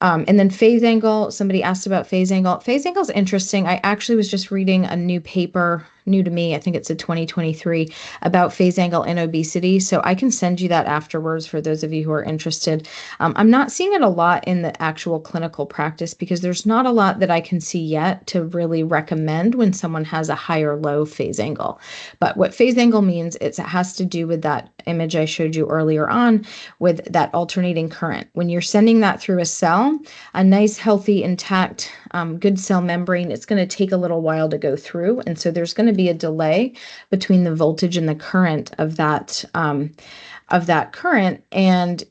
And then phase angle, somebody asked about phase angle. Phase angle is interesting. I actually was just reading a new paper, new to me, I think it's a 2023, about phase angle in obesity. So I can send you that afterwards for those of you who are interested. I'm not seeing it a lot in the actual clinical practice because there's not a lot that I can see yet to really recommend when someone has a high or low phase angle. But what phase angle means, it has to do with that image I showed you earlier on with that alternating current. When you're sending that through a cell, a nice, healthy, intact, good cell membrane, it's going to take a little while to go through. And so there's going to be a delay between the voltage and the current of that current. And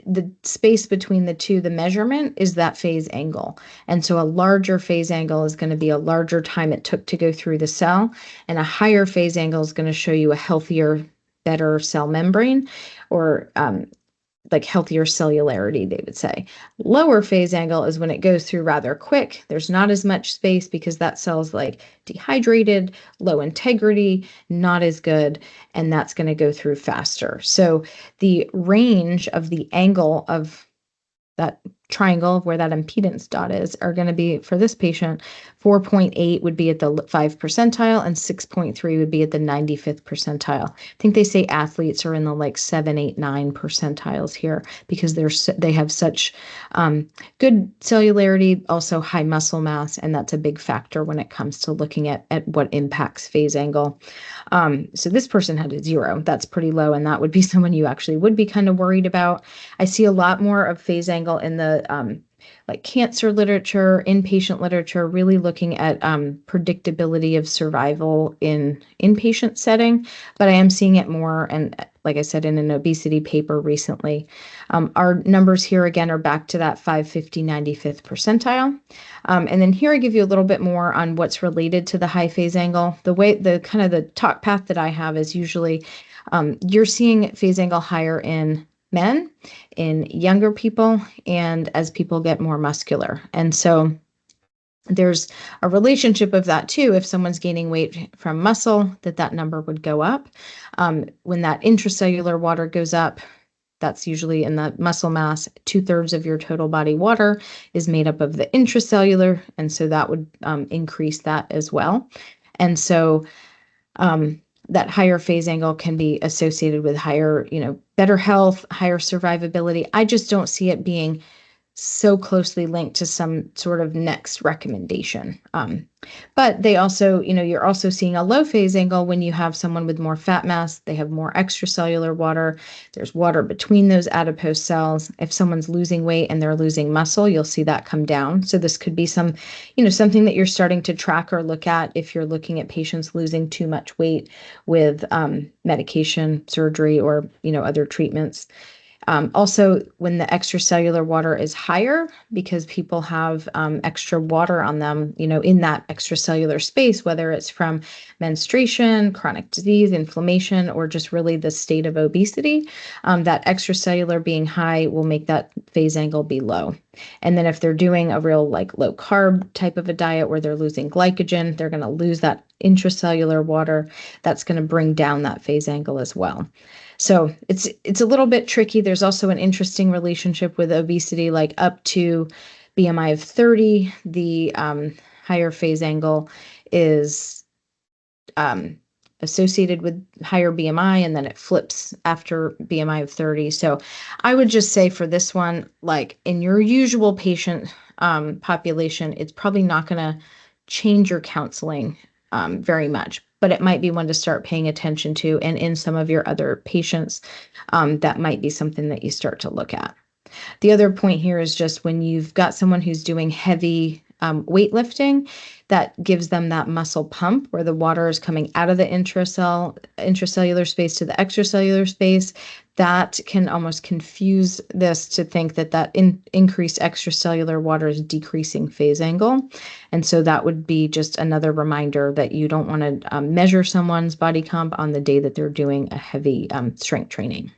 the space between the two, the measurement is that phase angle. And so a larger phase angle is going to be a larger time it took to go through the cell, and a higher phase angle is going to show you a healthier, better cell membrane, or like healthier cellularity, they would say. Lower phase angle is when it goes through rather quick. There's not as much space because that cell's like dehydrated, low integrity, not as good, and that's going to go through faster. So the range of the angle of that triangle where that impedance dot is are going to be, for this patient, 4.8 would be at the 5 percentile and 6.3 would be at the 95th percentile. I think they say athletes are in the like 7, 8, 9 percentiles here because they have such good cellularity, also high muscle mass, and that's a big factor when it comes to looking at what impacts phase angle. So this person had a 0. That's pretty low, and that would be someone you actually would be kind of worried about. I see a lot more of phase angle in the like cancer literature, inpatient literature, really looking at predictability of survival in inpatient setting. But I am seeing it more, and like I said, in an obesity paper recently. Our numbers here again are back to that 550, 95th percentile. And then here I give you a little bit more on what's related to the high phase angle. The kind of the talk path that I have is usually you're seeing phase angle higher in men, in younger people, and as people get more muscular. And so there's a relationship of that too. If someone's gaining weight from muscle, that number would go up. When that intracellular water goes up, that's usually in the muscle mass. 2/3 of your total body water is made up of the intracellular, and so that would increase that as well. And so that higher phase angle can be associated with higher, better health, higher survivability. I just don't see it being so closely linked to some sort of next recommendation. But they also, you're also seeing a low phase angle when you have someone with more fat mass, they have more extracellular water, there's water between those adipose cells. If someone's losing weight and they're losing muscle, you'll see that come down. So this could be something that you're starting to track or look at if you're looking at patients losing too much weight with medication, surgery, or, other treatments. Also, when the extracellular water is higher, because people have extra water on them, in that extracellular space, whether it's from menstruation, chronic disease, inflammation, or just really the state of obesity, that extracellular being high will make that phase angle be low. And then if they're doing a real like low carb type of a diet where they're losing glycogen, they're going to lose that intracellular water. That's going to bring down that phase angle as well. So it's a little bit tricky. There's also an interesting relationship with obesity, like up to BMI of 30, the higher phase angle is associated with higher BMI, and then it flips after BMI of 30. So I would just say for this one, like in your usual patient population, it's probably not going to change your counseling very much, but it might be one to start paying attention to. And in some of your other patients, that might be something that you start to look at. The other point here is just when you've got someone who's doing heavy weightlifting, that gives them that muscle pump where the water is coming out of the intracellular space to the extracellular space. That can almost confuse this to think that increased extracellular water is decreasing phase angle. And so that would be just another reminder that you don't want to measure someone's body comp on the day that they're doing a heavy strength training.